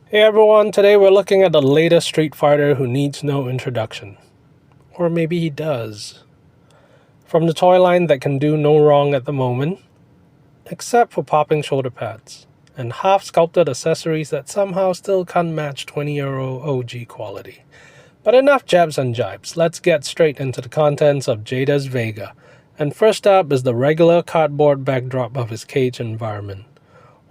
Hey everyone, today we're looking at the latest Street Fighter who needs no introduction. Or maybe he does. From the toy line that can do no wrong at the moment, except for popping shoulder pads, and half-sculpted accessories that somehow still can't match 20-year-old OG quality. But enough jabs and jibes, let's get straight into the contents of Jada's Vega. And first up is the regular cardboard backdrop of his cage environment.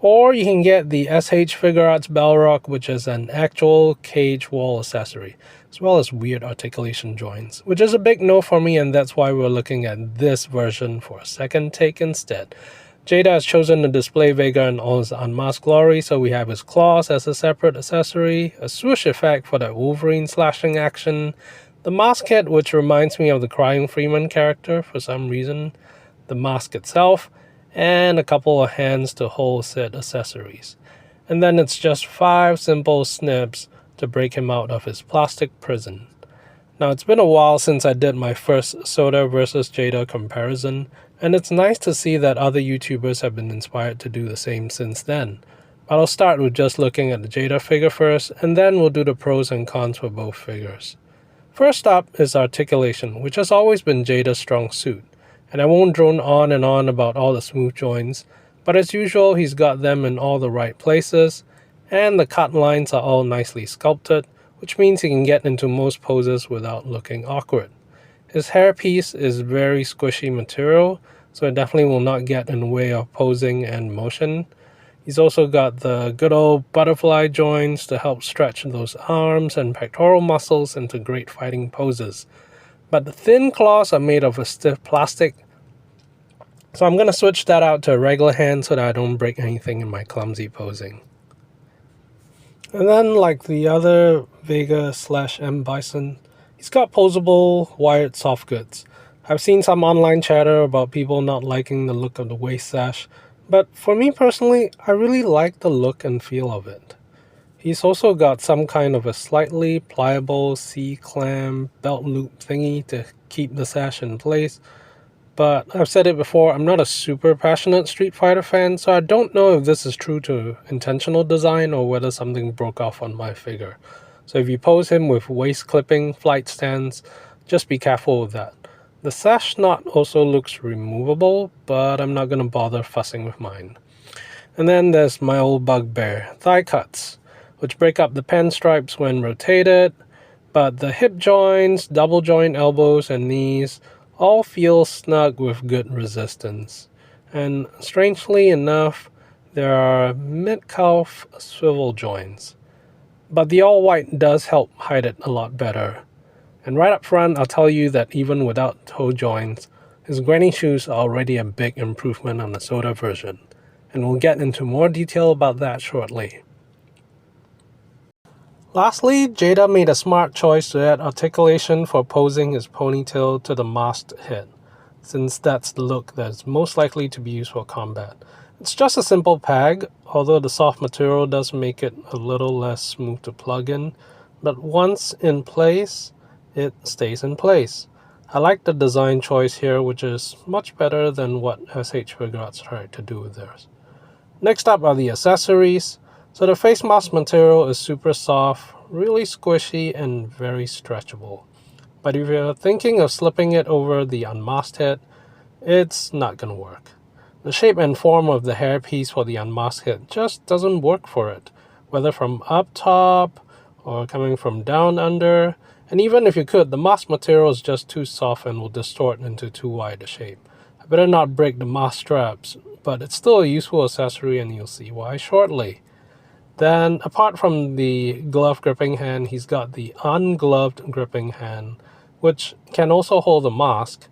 Or you can get the SH Figure Arts Balrog, which is an actual cage wall accessory, as well as weird articulation joints, which is a big no for me, and that's why we're looking at this version for a second take instead. Jada has chosen to display Vega in all his unmasked glory, so we have his claws as a separate accessory, a swoosh effect for that Wolverine slashing action, the mask head, which reminds me of the Crying Freeman character for some reason, the mask itself, and a couple of hands to hold said accessories. And then it's just 5 simple snips to break him out of his plastic prison. Now it's been a while since I did my first SOTA versus Jada comparison, and it's nice to see that other YouTubers have been inspired to do the same since then. But I'll start with just looking at the Jada figure first, and then we'll do the pros and cons for both figures. First up is articulation, which has always been Jada's strong suit. And I won't drone on and on about all the smooth joints, but as usual he's got them in all the right places, and the cut lines are all nicely sculpted, which means he can get into most poses without looking awkward. His hairpiece is very squishy material, so it definitely will not get in the way of posing and motion. He's also got the good old butterfly joints to help stretch those arms and pectoral muscles into great fighting poses. But the thin claws are made of a stiff plastic, so I'm going to switch that out to a regular hand so that I don't break anything in my clumsy posing. And then, like the other Vega / M Bison, he's got posable wired soft goods. I've seen some online chatter about people not liking the look of the waist sash, but for me personally, I really like the look and feel of it. He's also got some kind of a slightly pliable C-clamp belt loop thingy to keep the sash in place. But I've said it before, I'm not a super passionate Street Fighter fan, so I don't know if this is true to intentional design or whether something broke off on my figure. So if you pose him with waist clipping flight stands, just be careful with that. The sash knot also looks removable, but I'm not going to bother fussing with mine. And then there's my old bugbear, thigh cuts, which break up the pen stripes when rotated, but the hip joints, double joint elbows, and knees all feel snug with good resistance. And strangely enough, there are mid-calf swivel joints. But the all-white does help hide it a lot better. And right up front, I'll tell you that even without toe joints, his granny shoes are already a big improvement on the SOTA version. And we'll get into more detail about that shortly. Lastly, Jada made a smart choice to add articulation for posing his ponytail to the masked head, since that's the look that's most likely to be used for combat. It's just a simple peg, although the soft material does make it a little less smooth to plug in, but once in place, it stays in place. I like the design choice here, which is much better than what SH Figure Arts tried to do with theirs. Next up are the accessories. So the face mask material is super soft, really squishy, and very stretchable. But if you're thinking of slipping it over the unmasked head, it's not gonna work. The shape and form of the hairpiece for the unmasked head just doesn't work for it, whether from up top or coming from down under. And even if you could, the mask material is just too soft and will distort into too wide a shape. I better not break the mask straps, but it's still a useful accessory and you'll see why shortly. Then, apart from the glove gripping hand, he's got the ungloved gripping hand, which can also hold the mask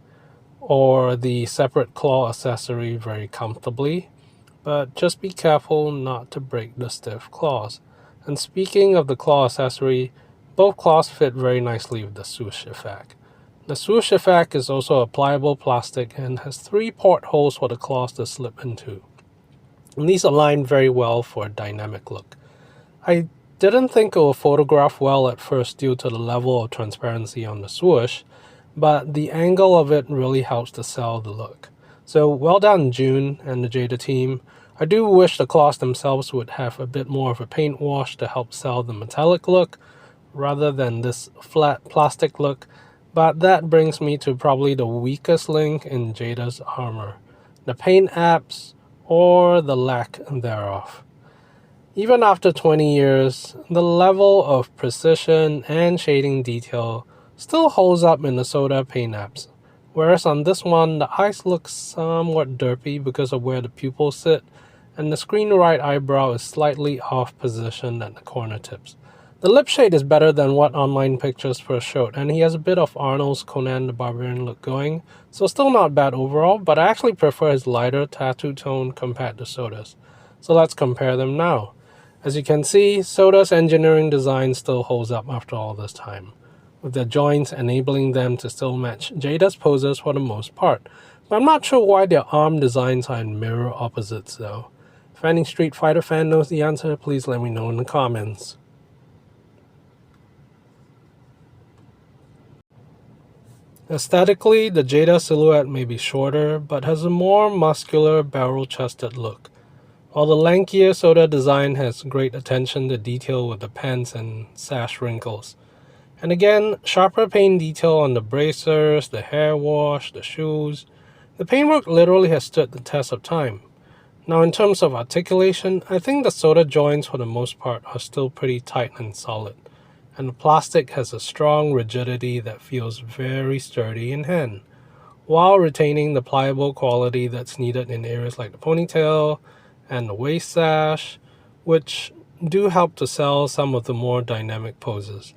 or the separate claw accessory very comfortably, but just be careful not to break the stiff claws. And speaking of the claw accessory, both claws fit very nicely with the swoosh effect. The swoosh effect is also a pliable plastic and has 3 portholes for the claws to slip into. And these align very well for a dynamic look. I didn't think it would photograph well at first due to the level of transparency on the swoosh, but the angle of it really helps to sell the look. So well done June and the Jada team. I do wish the claws themselves would have a bit more of a paint wash to help sell the metallic look, rather than this flat plastic look, but that brings me to probably the weakest link in Jada's armor, the paint apps or the lack thereof. Even after 20 years, the level of precision and shading detail still holds up in the SOTA paint apps, whereas on this one the eyes look somewhat derpy because of where the pupils sit, and the screen right eyebrow is slightly off position at the corner tips. The lip shade is better than what online pictures first showed, and he has a bit of Arnold's Conan the Barbarian look going, so still not bad overall, but I actually prefer his lighter tattoo tone compared to SOTA's. So let's compare them now. As you can see, SOTA's engineering design still holds up after all this time, with the joints enabling them to still match Jada's poses for the most part, but I'm not sure why their arm designs are in mirror opposites though. If any Street Fighter fan knows the answer, please let me know in the comments. Aesthetically, the Jada silhouette may be shorter, but has a more muscular, barrel-chested look, while the lankier SOTA design has great attention to detail with the pants and sash wrinkles. And again, sharper paint detail on the bracers, the hair wash, the shoes. The paintwork literally has stood the test of time. Now in terms of articulation, I think the SOTA joints for the most part are still pretty tight and solid, and the plastic has a strong rigidity that feels very sturdy in hand, while retaining the pliable quality that's needed in areas like the ponytail and the waist sash, which do help to sell some of the more dynamic poses.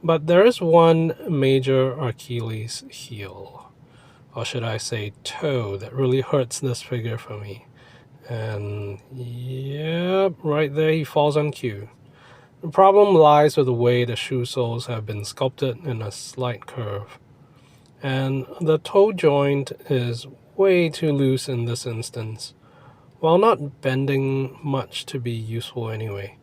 But there is one major Achilles heel, or should I say toe, that really hurts this figure for me. And yep, right there he falls on cue. The problem lies with the way the shoe soles have been sculpted in a slight curve, and the toe joint is way too loose in this instance, while not bending much to be useful anyway,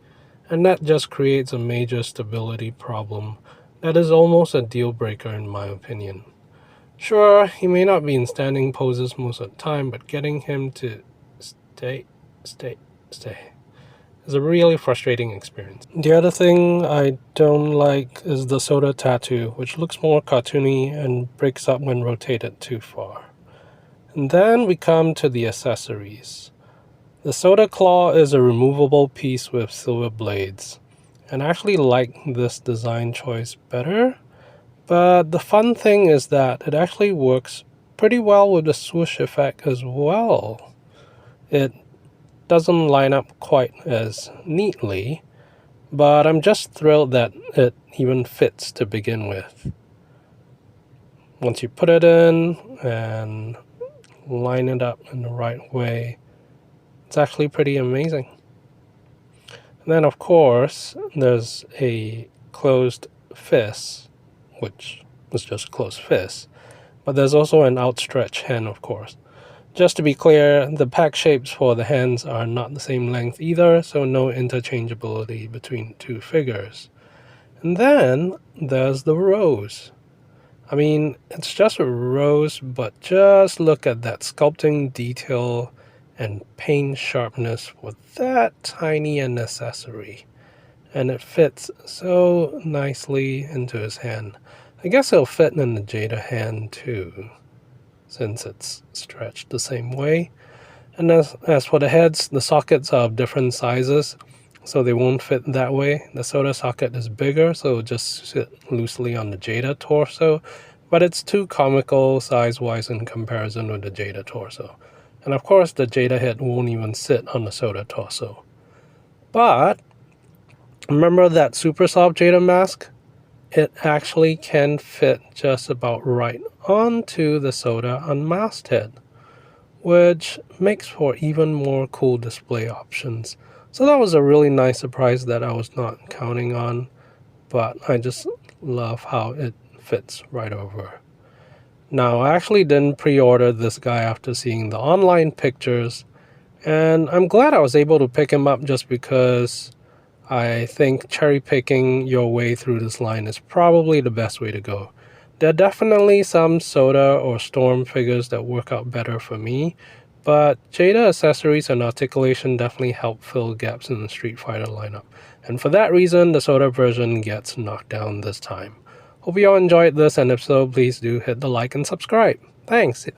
and that just creates a major stability problem that is almost a deal breaker in my opinion. Sure, he may not be in standing poses most of the time, but getting him to stay is a really frustrating experience. The other thing I don't like is the SOTA tattoo, which looks more cartoony and breaks up when rotated too far. And then we come to the accessories. The SOTA claw is a removable piece with silver blades, and I actually like this design choice better, but the fun thing is that it actually works pretty well with the swoosh effect as well. It doesn't line up quite as neatly, but I'm just thrilled that it even fits to begin with. Once you put it in and line it up in the right way, it's actually pretty amazing. And then of course there's a closed fist, which is just closed fist, but there's also an outstretched hand, of course. Just to be clear, the pack shapes for the hands are not the same length either, so no interchangeability between two figures. And then there's the rose. I mean, it's just a rose, but just look at that sculpting detail and paint sharpness for that tiny an accessory. And it fits so nicely into his hand. I guess it'll fit in the Jada hand too, since it's stretched the same way. And as for the heads, the sockets are of different sizes, so they won't fit that way. The SOTA socket is bigger, so it'll just sit loosely on the Jada torso, but it's too comical size-wise in comparison with the Jada torso. And of course, the Jada head won't even sit on the SOTA torso. But remember that super soft Jada mask? It actually can fit just about right onto the SOTA unmasked head, which makes for even more cool display options. So that was a really nice surprise that I was not counting on, but I just love how it fits right over. Now, I actually didn't pre-order this guy after seeing the online pictures, and I'm glad I was able to pick him up just because I think cherry-picking your way through this line is probably the best way to go. There are definitely some SOTA or Storm figures that work out better for me, But Jada accessories and articulation definitely help fill gaps in the Street Fighter lineup, and for that reason, the SOTA version gets knocked down this time. Hope you all enjoyed this, and if so, please do hit the like and subscribe. Thanks!